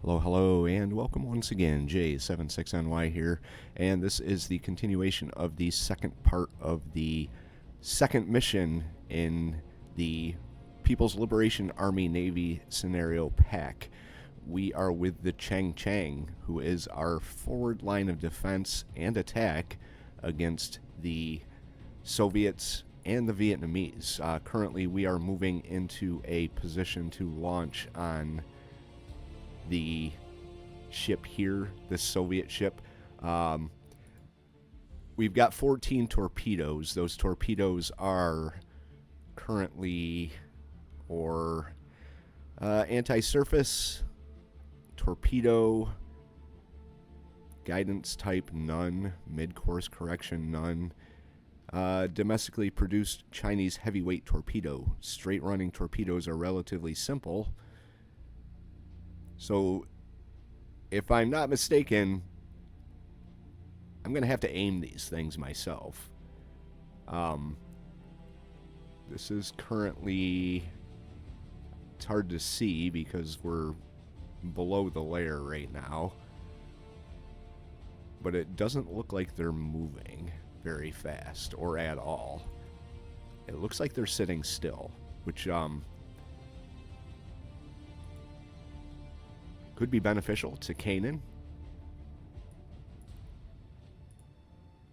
Hello, hello, and welcome once again. J76NY here, and this is the continuation of the second part of the second mission in the People's Liberation Army Navy scenario pack. We are with the Changcheng, who is our forward line of defense and attack against the Soviets and the Vietnamese. Currently, we are moving into a position to launch on the ship here, this Soviet ship. We've got 14 torpedoes. Those torpedoes are currently anti-surface, torpedo, guidance type none, mid-course correction none, domestically produced Chinese heavyweight torpedo. Straight running torpedoes are relatively simple. So, if I'm not mistaken, I'm going to have to aim these things myself. This is currently, it's hard to see because we're below the layer right now. But it doesn't look like they're moving very fast or at all. It looks like they're sitting still, which could be beneficial to Canaan.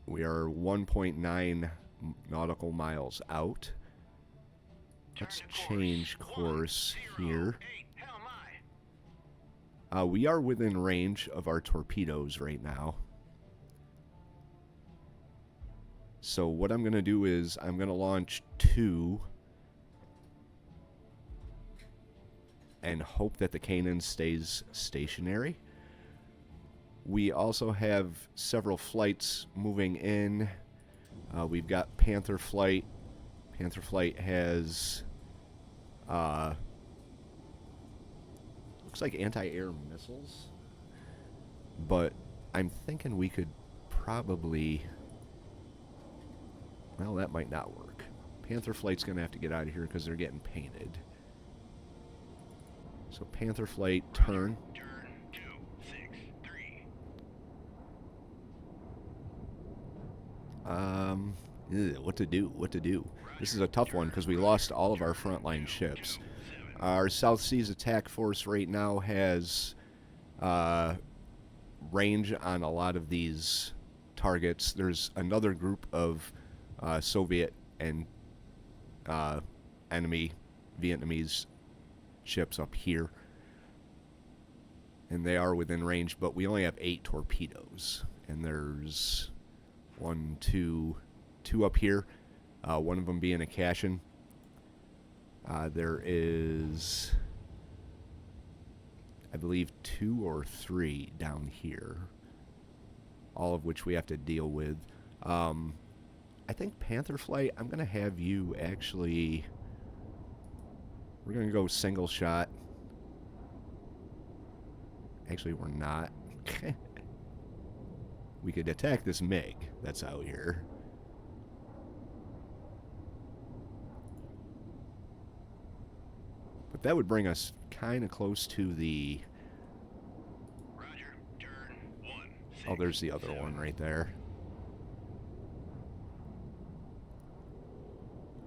We are 1.9 nautical miles out. Let's change course here. We are within range of our torpedoes right now. So what I'm going to do is I'm going to launch 2 and hope that the Canaan stays stationary. We also have several flights moving in. We've got Panther Flight. Panther Flight has looks like anti-air missiles, but I'm thinking we could probably, well, that might not work. Panther Flight's gonna have to get out of here because they're getting painted. So Panther Flight, turn. Turn 263. What to do? What to do? This is a tough one because we lost all of our frontline ships. Our South Seas Attack Force right now has range on a lot of these targets. There's another group of Soviet and enemy Vietnamese ships up here, and they are within range, but we only have 8 torpedoes, and there's 2 up here, one of them being a Cashin. There is, I believe, 2 or 3 down here, all of which we have to deal with. I think Panther Flight, I'm going to have you actually, we're going to go single shot. Actually, we're not. We could attack this MiG that's out here. But that would bring us kind of close to the... Roger. Turn 1. Oh, there's the other one right there.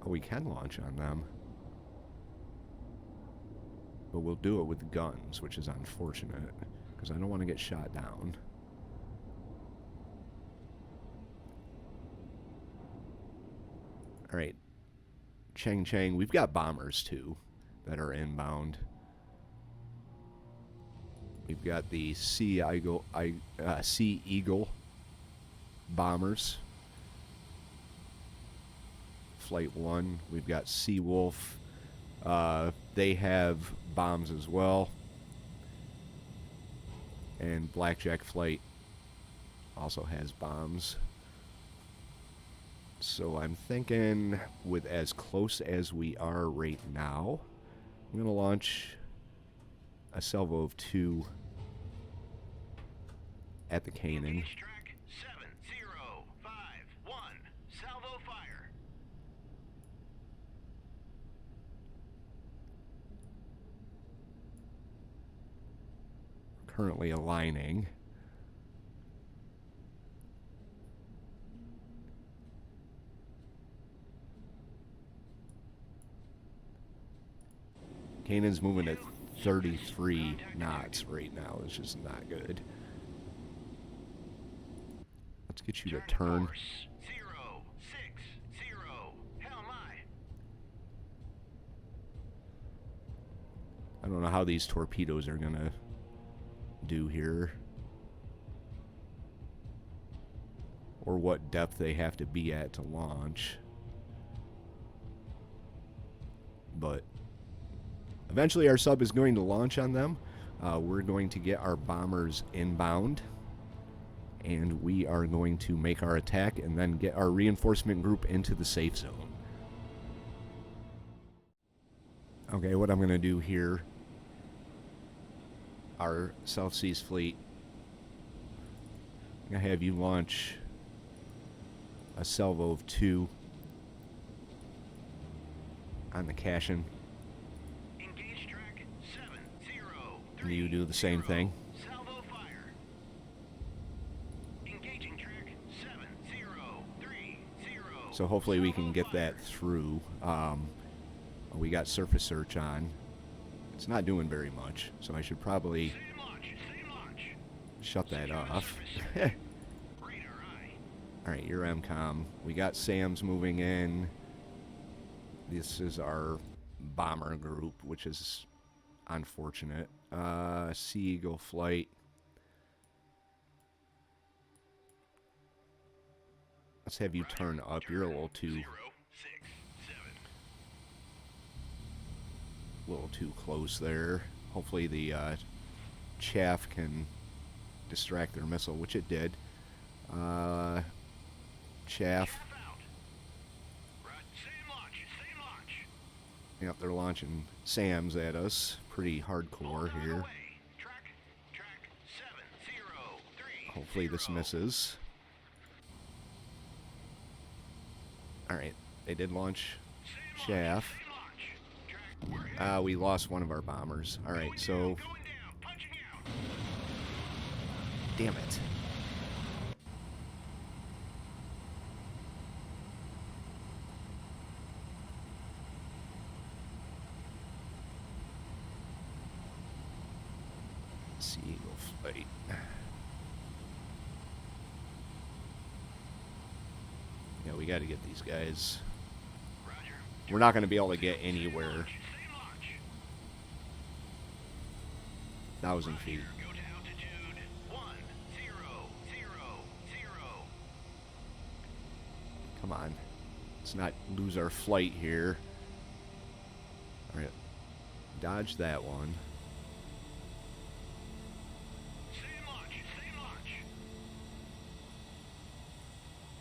Oh, we can launch on them. But we'll do it with guns, which is unfortunate, because I don't want to get shot down. Alright. Changcheng, we've got bombers too that are inbound. We've got the Sea Eagle bombers. Flight 1. We've got Sea Wolf. They have bombs as well. And Blackjack Flight also has bombs. So I'm thinking with as close as we are right now, I'm going to launch a salvo of 2 at the Canaan. Track 7051. Salvo fire. currently aligning. Kanan's moving at 33 knots right now. It's just not good. Let's get you to turn. 060. Hell my. I don't know how these torpedoes are gonna do here, or what depth they have to be at to launch. But eventually our sub is going to launch on them. We're going to get our bombers inbound, and we are going to make our attack and then get our reinforcement group into the safe zone. Okay, what I'm going to do here, our South Seas fleet, I'm going to have you launch a salvo of 2 on the Cashin. Engage track 70. And you do the same thing. Salvo fire. Engaging track 7030. So hopefully we can get that through. We got surface search on. It's not doing very much, so I should probably Same launch. shut that off. Radar eye. Alright, your MCOM. We got SAMs moving in. This is our bomber group, which is unfortunate. Sea Eagle flight. Let's have you turn up. You're a little too 067. close there. Hopefully the chaff can distract their missile, which it did. Chaff. Chaff out. Right. Same launch. Yep, they're launching SAMs at us. Pretty hardcore here. Away. Track 7030. Hopefully this misses. Alright, they did launch chaff. Same launch. Track. We lost one of our bombers. Alright, so... Going down. Punching out. Damn it. Sea Eagle flight. Yeah, we got to get these guys. Roger. We're not going to be able to get anywhere. Same launch. 1,000 feet. Go to altitude 1000. Come on. Let's not lose our flight here. Alright. Dodge that one. Same launch.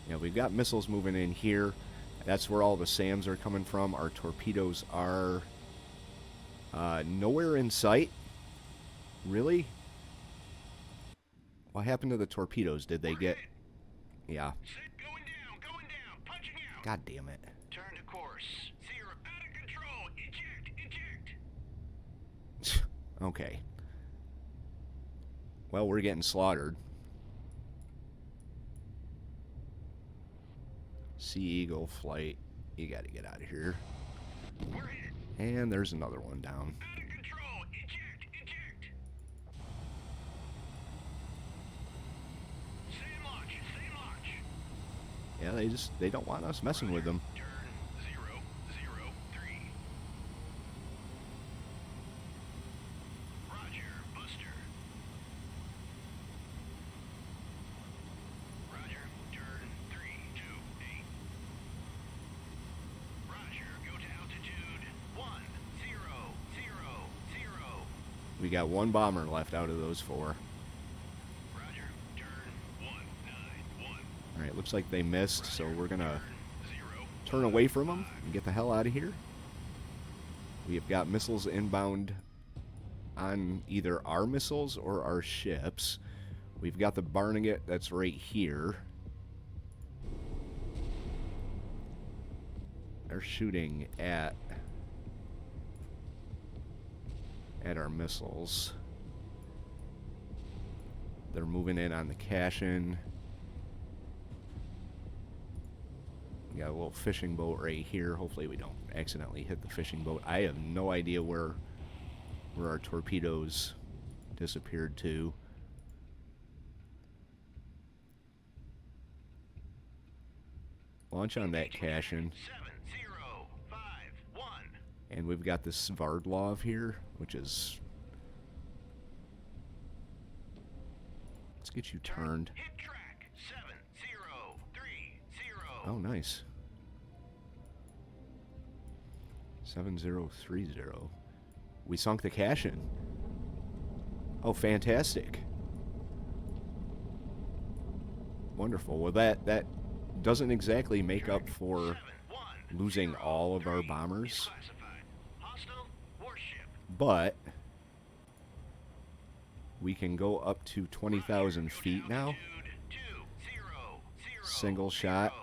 Yeah, we've got missiles moving in here. That's where all the SAMs are coming from. Our torpedoes are nowhere in sight. Really? What happened to the torpedoes? Did they get... Yeah. Going down. Punching out. God damn it. Turn to course. Zero. Out of control. Eject. Okay. Well, we're getting slaughtered. Sea Eagle flight. You gotta get out of here. We're hit. And there's another one down. Out of control. Eject. Same launch. Yeah, they don't want us messing with them. Turn 003. Roger. Buster. Roger. Turn 328. Roger. Go to altitude 1000. We got one bomber left out of those 4. Roger. Turn 191. Alright, looks like they missed, so we're gonna Zero. turn away from them and get the hell out of here. We have got missiles inbound on either our missiles or our ships. We've got the Barnegat that's right here. They're shooting at our missiles. They're moving in on the cash-in. We got a little fishing boat right here. Hopefully we don't accidentally hit the fishing boat. I have no idea where our torpedoes disappeared to. Launch on that cash-in. 7051. And we've got this Svardlov here, which is... Let's get you turned. Hit track 7030. Oh, nice. 7030. We sunk the cash-in. Oh, fantastic. Wonderful. Well, that doesn't exactly make up for losing all of our bombers. Hostile warship. But we can go up to 20,000 feet now. Single shot.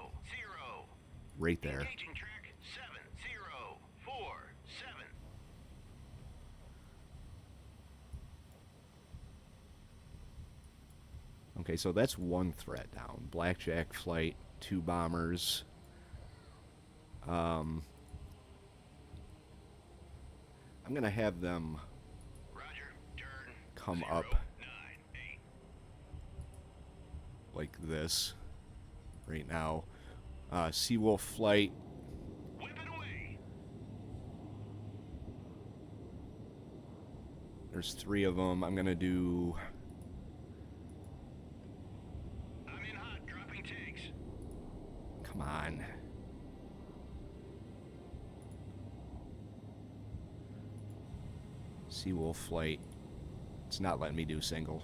Right there. Engaging track 7047. Okay, so that's one threat down. Blackjack flight, 2 bombers. I'm gonna have them Roger, turn come up 098. like this right now. Seawolf flight. Whip it away. There's 3 of them. I'm gonna do... I'm in hot, dropping takes. Come on. Seawolf flight. It's not letting me do single.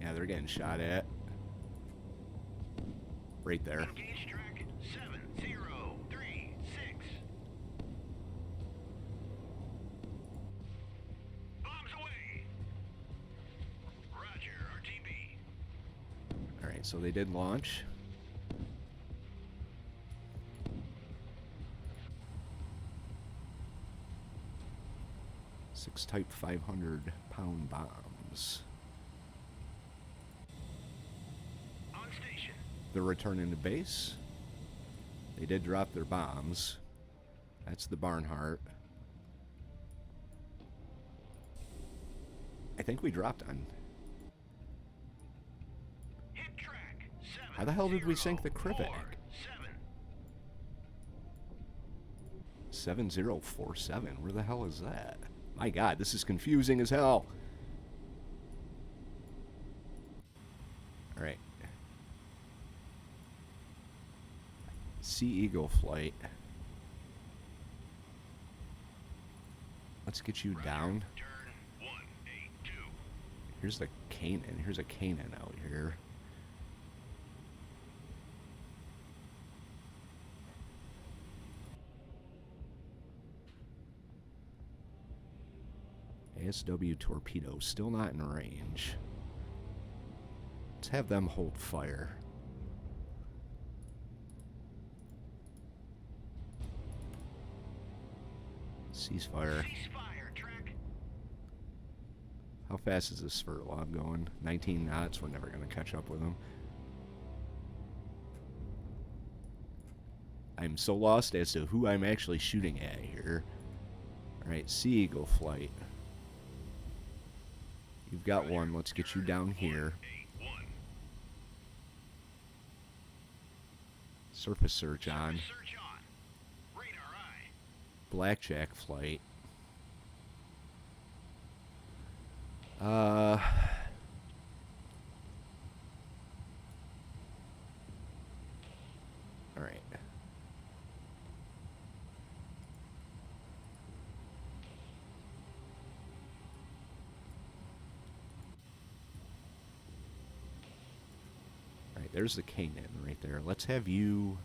Yeah, they're getting shot at. Right there. Engage track 7036. Bombs away. Roger, RTB. Alright, so they did launch. Six Type 500-pound bombs. On station. They're returning to base. They did drop their bombs. That's the Barnhart. I think we dropped on... Hit track 7047. How the hell did we sink the Krivik? 7047. Where the hell is that? My god, this is confusing as hell. Alright. Sea Eagle flight. Let's get you down. Turn 182. Here's the Canaan. Here's a Canaan out here. ASW torpedo, still not in range. Let's have them hold fire. Ceasefire. Ceasefire track. How fast is this Sverdlov going? 19 knots. We're never going to catch up with them. I'm so lost as to who I'm actually shooting at here. Alright, Sea Eagle flight. You've got one. Let's get you down here. 81. Surface search on. Search on. Radar eye. Blackjack flight. Alright. Alright, there's the Canaan right there. Let's have you...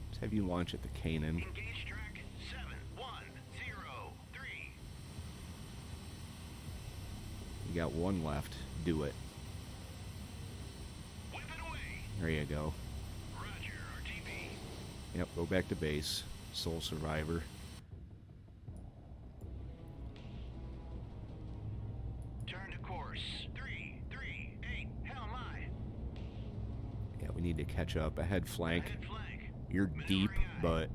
Let's have you launch at the Canaan. Engage track 7103. You got one left. Do it. Whip it away. There you go. Roger, RTB. Yep, go back to base. Sole survivor. Turn to course. 338. Hell my. Yeah, we need to catch up. Ahead flank. Head flank. You're deep, Maneuvering eye. but...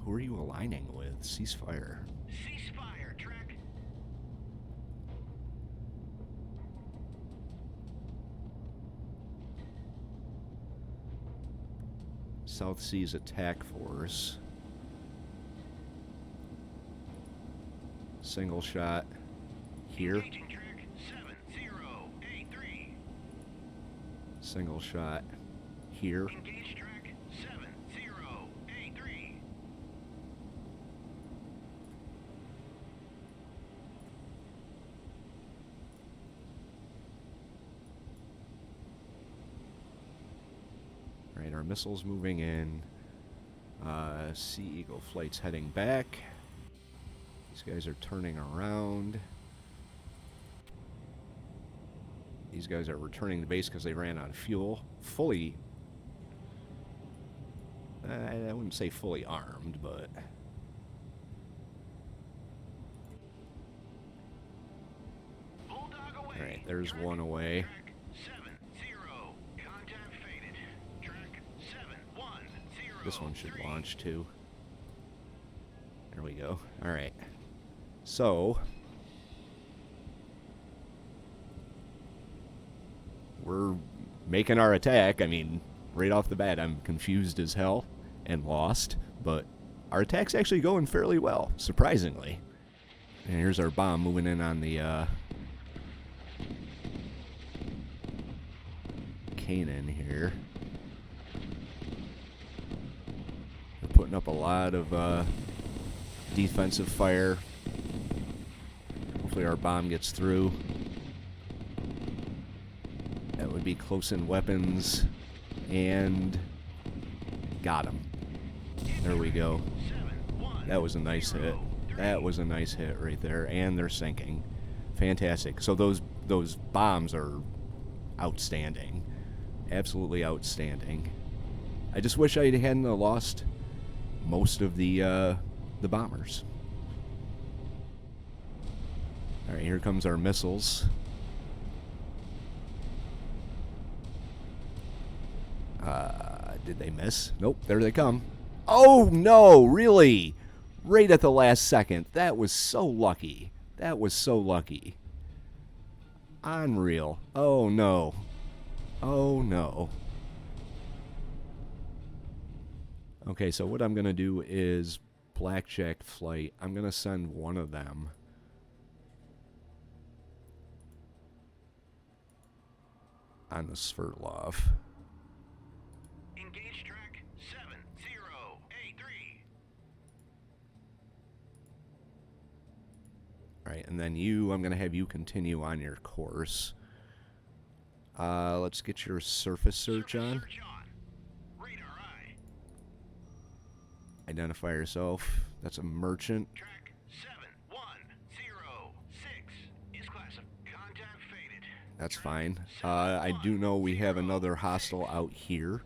Who are you aligning with? Ceasefire. Ceasefire, track. South Seas Attack Force. Single shot here. Engaging track 7083. Single shot here. Engage track 7083. Right, our missiles moving in. Sea Eagle flight's heading back. These guys are turning around. These guys are returning to base because they ran out of fuel. Fully... I wouldn't say fully armed, but... Bulldog away. Alright, there's Track, one away. Track 70. Contact faded. Track 710. This one should launch too. There we go. Alright. So... we're making our attack. I mean, right off the bat, I'm confused as hell and lost, but our attack's actually going fairly well, surprisingly. And here's our bomb moving in on the Canaan here. We're putting up a lot of defensive fire. Hopefully our bomb gets through. That would be close-in weapons, and got him. There we go. That was a nice hit. That was a nice hit right there, and they're sinking. Fantastic. So those bombs are outstanding, absolutely outstanding. I just wish I hadn't lost most of the bombers. All right, here comes our missiles. Did they miss? Nope, there they come. Oh, no, really? Right at the last second. That was so lucky. That was so lucky. Unreal. Oh, no. Oh, no. Okay, so what I'm going to do is blackjack flight. I'm going to send one of them. On the Sverdlov. Engage track 7083. Right, and then you, I'm going to have you continue on your course. Let's get your surface search on. Search on. Radar eye. Identify yourself. That's a merchant. Track 7106 is class of contact faded. That's fine. I do know we have another hostile out here.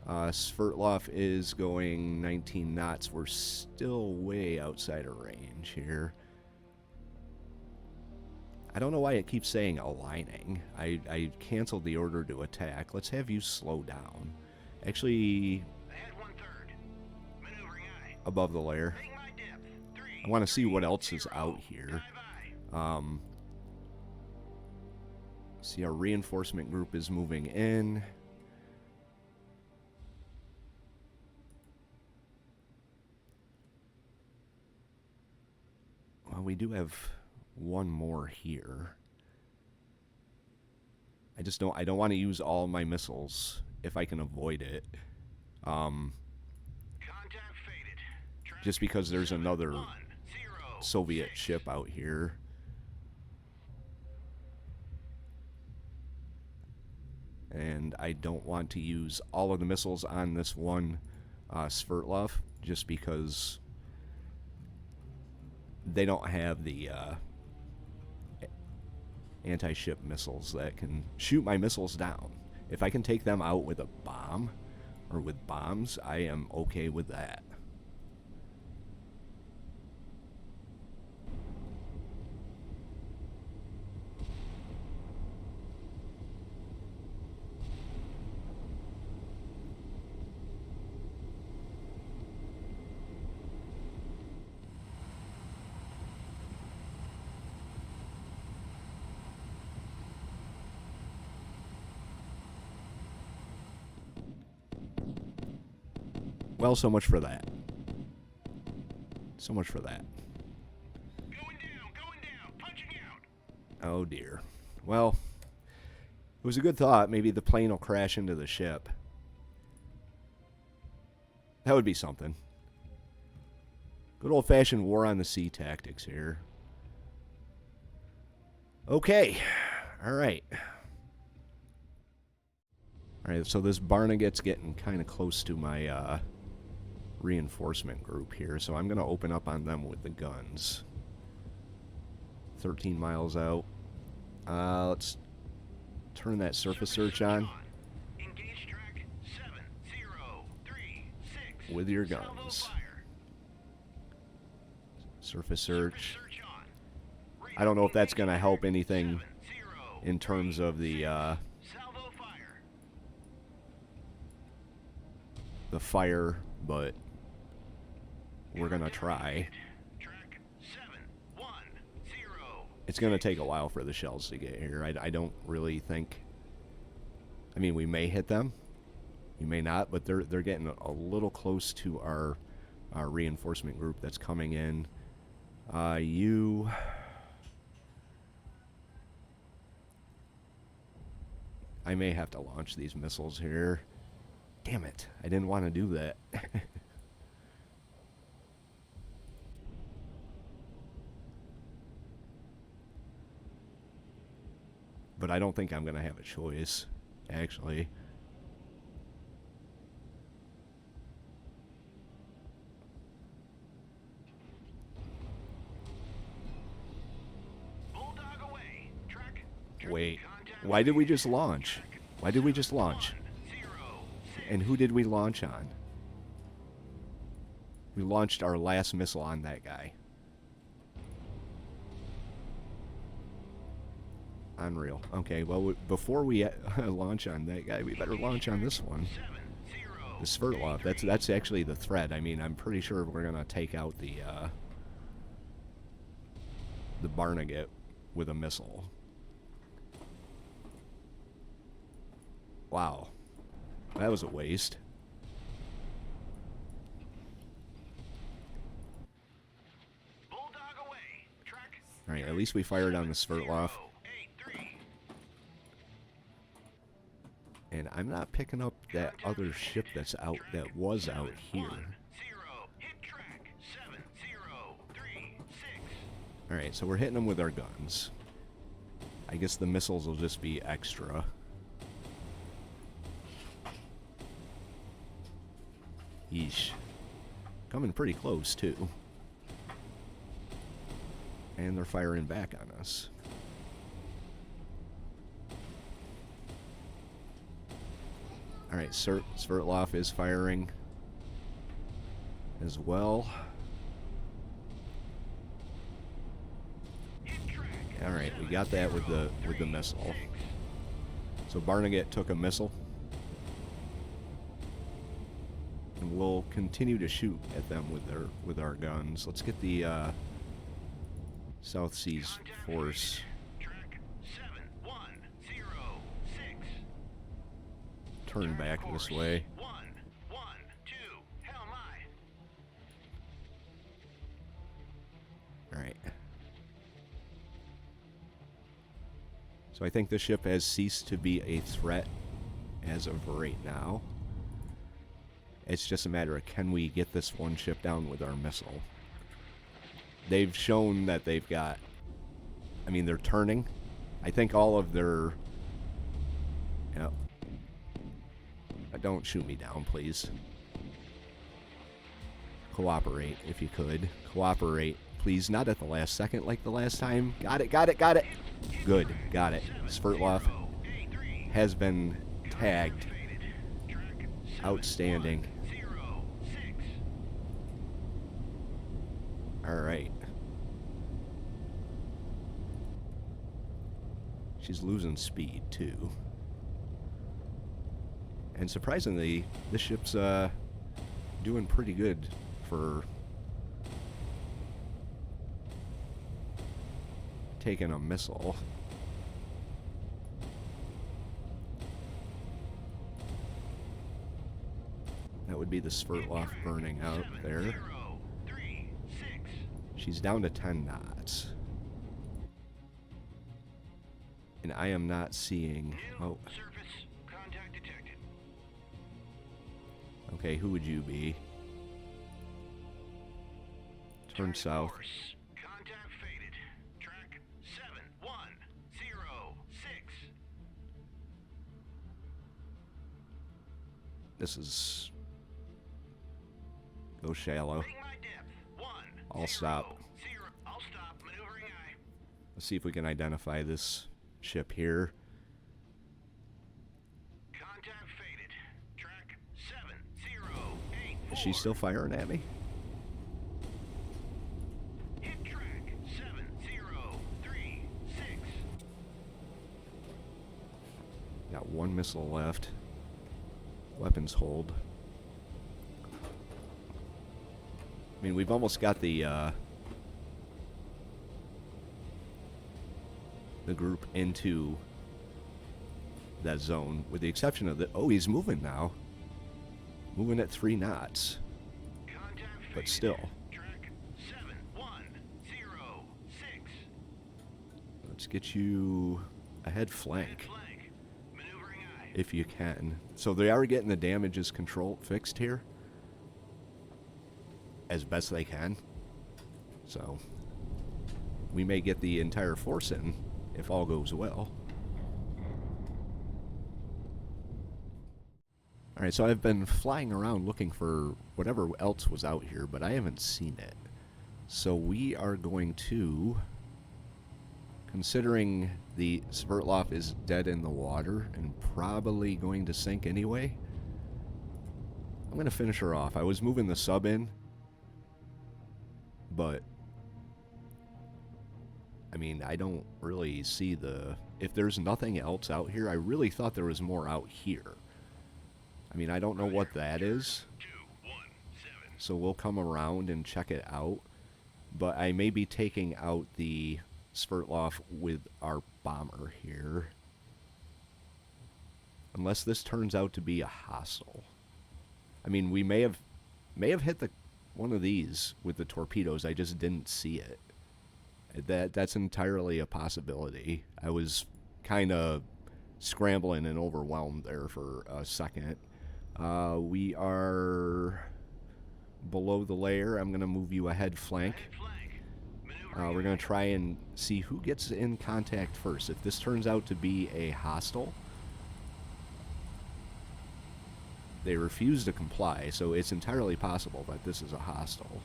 Sverdlov is going 19 knots. We're still way outside of range here. I don't know why it keeps saying aligning. I canceled the order to attack. Let's have you slow down. Actually, Ahead 1/3. Maneuvering eye. above the layer. Hitting my depth. 3. I want to see what else is out here. Dive eye. See, our reinforcement group is moving in. Well, we do have one more here. I don't want to use all my missiles if I can avoid it. Contact faded. Track Just because there's another 710. Soviet ship out here. And I don't want to use all of the missiles on this one Sverdlov, just because they don't have the anti-ship missiles that can shoot my missiles down. If I can take them out with a bomb or with bombs, I am okay with that. Well, so much for that. So much for that. Going down, punching out. Oh dear. Well, it was a good thought. Maybe the plane will crash into the ship. That would be something. Good old-fashioned war on the sea tactics here. Okay. All right. All right, so this Barneget's getting kind of close to my reinforcement group here, so I'm going to open up on them with the guns. 13 miles out. Let's turn that surface search on. Engage track 7036. With your guns. Surface search. I don't know if that's going to help anything in terms of the fire, but we're going to try. It's going to take a while for the shells to get here. I don't really think... I mean, we may hit them. We may not, but they're getting a little close to our reinforcement group that's coming in. You... I may have to launch these missiles here. Damn it. I didn't want to do that. But I don't think I'm going to have a choice, actually. Wait, why did we just launch? Why did we just launch? And who did we launch on? We launched our last missile on that guy. Unreal. Okay, well, before we launch on that guy, we better launch on this one. The Sverdlov. That's actually the threat. I mean, I'm pretty sure we're going to take out the Barneget with a missile. Wow. That was a waste. Alright, at least we fired on the Sverdlov. And I'm not picking up that other ship that was out here. Alright, so we're hitting them with our guns. I guess the missiles will just be extra. Yeesh. Coming pretty close, too. And they're firing back on us. Alright, Sverdlov is firing as well. Alright, we got that with the missile. So Barneget took a missile. And we'll continue to shoot at them with our guns. Let's get the South Seas Force. Turn back this way. Alright. So I think the ship has ceased to be a threat as of right now. It's just a matter of, can we get this one ship down with our missile? They've shown that they've got... I mean, they're turning. I think all of their... You know, don't shoot me down, please. Cooperate, if you could. Cooperate, please. Not at the last second like the last time. Got it, got it, got it. Good, got it. Sverdlov has been tagged. Outstanding. Alright. She's losing speed, too. And surprisingly, this ship's doing pretty good for taking a missile. That would be the Sverdlov burning out there. She's down to 10 knots. And I am not seeing... Oh. Okay, who would you be? Turn south. Contact faded. Track 7106. This is... Go shallow. I'll stop. I'll stop. Maneuvering eye. Let's see if we can identify this ship here. Contact faded. Track 7084. Is she still firing at me? Hit track 7036. Got one missile left. Weapons hold. I mean, we've almost got the group into that zone, with the exception of the... Oh, he's moving now. Moving at 3 knots. But still. Track 7106. Let's get you ahead flank, Maneuvering eye. if you can. So they are getting the damages control fixed here, as best they can. So we may get the entire force in if all goes well. Alright, so I've been flying around looking for whatever else was out here, but I haven't seen it. So we are going to, considering the Sverdlov is dead in the water and probably going to sink anyway, I'm going to finish her off. I was moving the sub in, but I mean, I don't really see the... If there's nothing else out here, I really thought there was more out here. I mean, I don't know what that is, so we'll come around and check it out. But I may be taking out the Sverdlov with our bomber here, unless this turns out to be a hostile. I mean, we may have hit one of these with the torpedoes. I just didn't see it. That's entirely a possibility. I was kind of scrambling and overwhelmed there for a second. We are below the layer. I'm going to move you ahead flank. We're going to try and see who gets in contact first. If this turns out to be a hostile, they refuse to comply, so it's entirely possible that this is a hostile.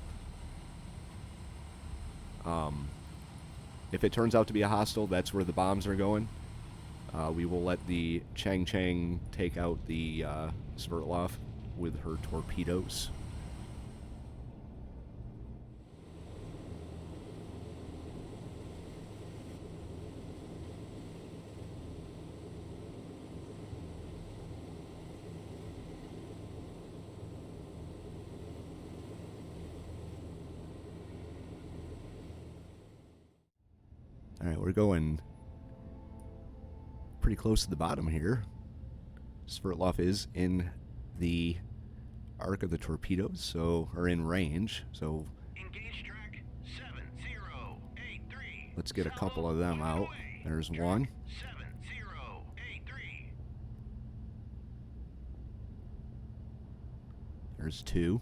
If it turns out to be a hostile, that's where the bombs are going. We will let the Changcheng take out the Sverdlov with her torpedoes. Alright, we're going pretty close to the bottom here. Sverdlov is in the arc of the torpedoes, so, or in range, so Engage track 7083. let's get a couple of them out. There's one. 7083. There's two.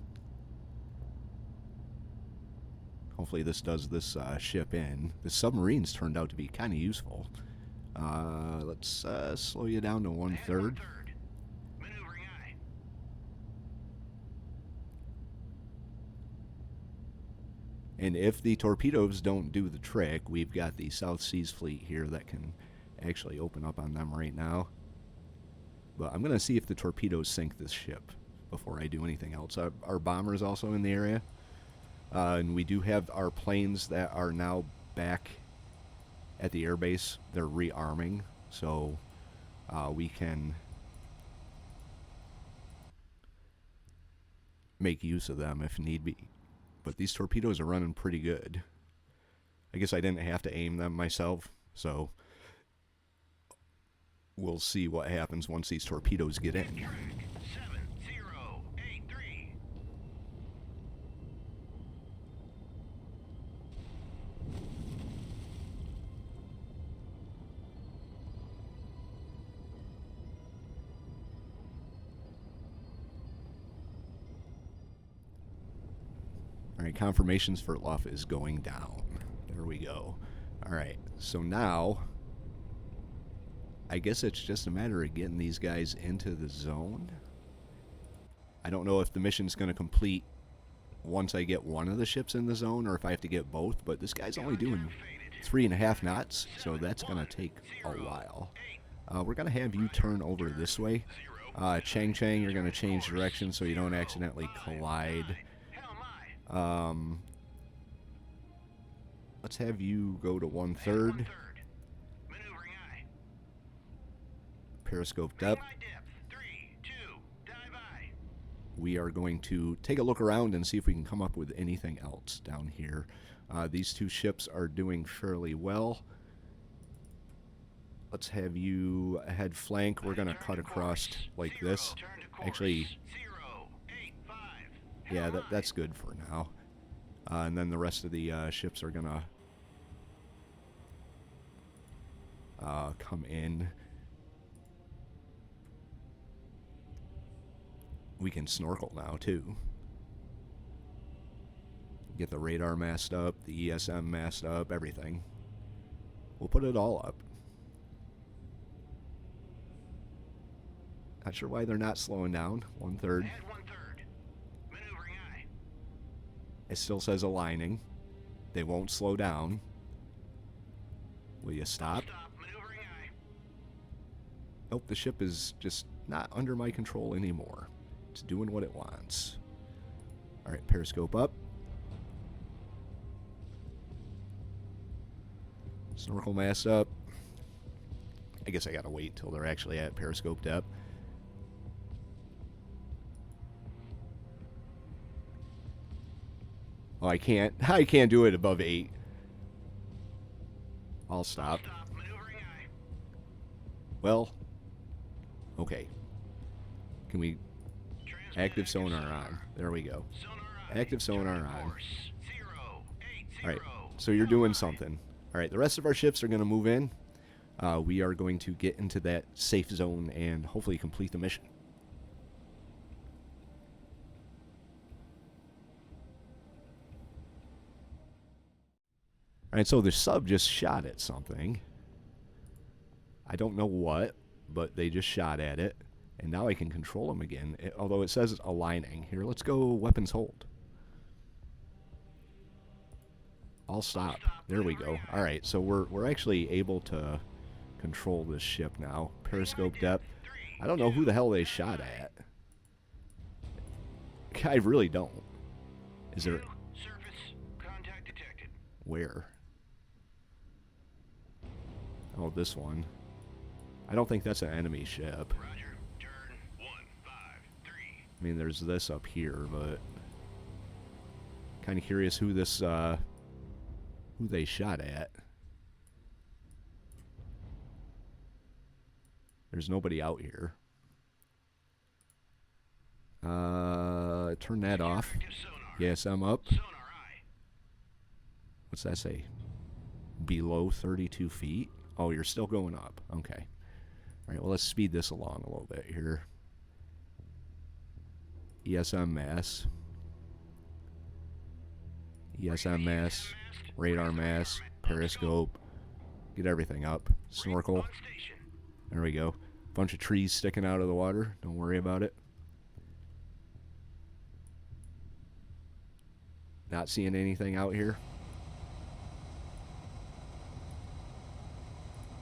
Hopefully this does this ship in. The submarines turned out to be kind of useful. Let's slow you down to 1/3. Maneuvering eye. And if the torpedoes don't do the trick, we've got the South Seas Fleet here that can actually open up on them right now. But I'm going to see if the torpedoes sink this ship before I do anything else. Our bomber is also in the area. And we do have our planes that are now back at the airbase. They're rearming, so we can make use of them if need be. But these torpedoes are running pretty good. I guess I didn't have to aim them myself, so we'll see what happens once these torpedoes get in. 7083. Alright, confirmations for Luff is going down. There we go. Alright, so now I guess it's just a matter of getting these guys into the zone. I don't know if the mission's going to complete once I get one of the ships in the zone or if I have to get both, but this guy's only doing 3.5 knots, so that's going to take a while. We're going to have you turn over this way. Changcheng, you're going to change direction so you don't accidentally collide. Let's have you go to 1/3. Periscope depth. We are going to take a look around and see if we can come up with anything else down here. These two ships are doing fairly well. Let's have you head flank. We're going to cut across like this. Actually, yeah, that's good for now. And then the rest of the ships are going to come in. We can snorkel now, too. Get the radar mast up, the ESM mast up, everything. We'll put it all up. Not sure why they're not slowing down. 1/3. It still says aligning. They won't slow down. Will you stop? Nope, the ship is just not under my control anymore. It's doing what it wants. Alright, periscope up. Snorkel mast up. I guess I gotta wait till they're actually at periscope depth. Oh, I can't do it above 8. I'll stop. Well, okay. Can we... Active sonar on. There we go. Active sonar on. Alright, so you're doing something. Alright, the rest of our ships are going to move in. We are going to get into that safe zone and hopefully complete the mission. Alright, so the sub just shot at something. I don't know what, but they just shot at it. And now I can control them again, although it says aligning. Here, let's go weapons hold. I'll stop. There we go. Alright, so we're actually able to control this ship now. Periscope depth. I don't know who the hell they shot at. I really don't. Is there... Surface contact detected. Where? Oh, this one. I don't think that's an enemy ship. Roger. Turn 153. I mean, there's this up here, but... Kind of curious who this, who they shot at. There's nobody out here. Turn that off. Yes, I'm up. What's that say? Below 32 feet? Oh, you're still going up. Okay. Alright, well, let's speed this along a little bit here. ESM mass. ESM mass. Radar mass. Periscope. Get everything up. Snorkel. There we go. Bunch of trees sticking out of the water. Don't worry about it. Not seeing anything out here.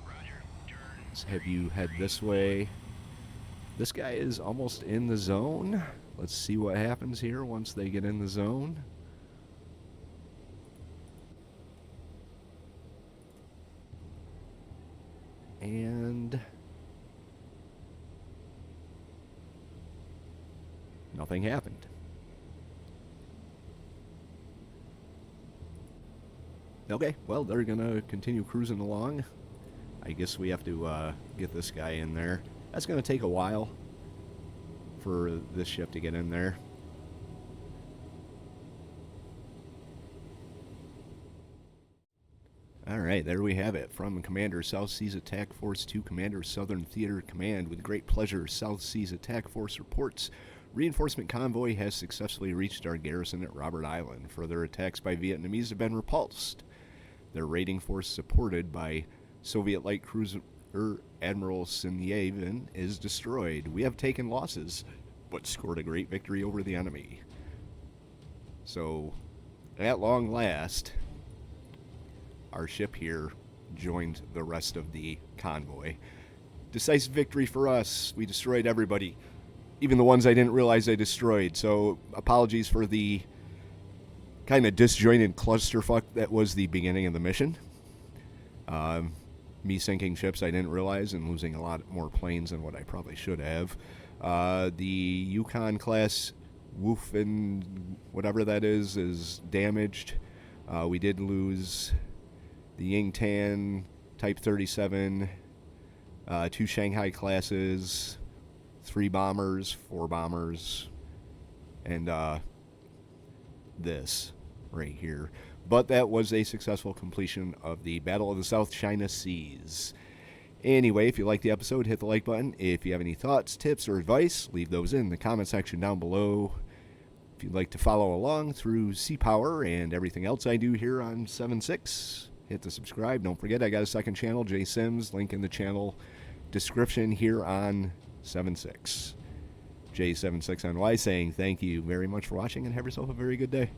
Roger. Turn. Let's have you head this way. This guy is almost in the zone. Let's see what happens here once they get in the zone. And nothing happened. Okay, well, they're gonna continue cruising along. I guess we have to get this guy in there. That's gonna take a while for this ship to get in there. Alright, there we have it. From Commander South Seas Attack Force to Commander Southern Theater Command. With great pleasure, South Seas Attack Force reports reinforcement convoy has successfully reached our garrison at Robert Island. Further attacks by Vietnamese have been repulsed. Their raiding force, supported by Soviet light cruiser Admiral Sinyavin, is destroyed. We have taken losses, but scored a great victory over the enemy. So, at long last, our ship here joined the rest of the convoy. Decisive victory for us. We destroyed everybody, even the ones I didn't realize I destroyed. So apologies for the kind of disjointed clusterfuck that was the beginning of the mission. Me sinking ships I didn't realize and losing a lot more planes than what I probably should have. The Yukon class Woofin, whatever that is damaged. We did lose the Yingtan Type 37, 2 Shanghai classes, 3 bombers, 4 bombers, and this right here. But that was a successful completion of the Battle of the South China Seas. Anyway, if you liked the episode, hit the like button. If you have any thoughts, tips, or advice, leave those in the comment section down below. If you'd like to follow along through Sea Power and everything else I do here on 7.6, hit the subscribe. Don't forget, I got a second channel, J Sims, link in the channel description here on 7.6. J76NY saying thank you very much for watching and have yourself a very good day.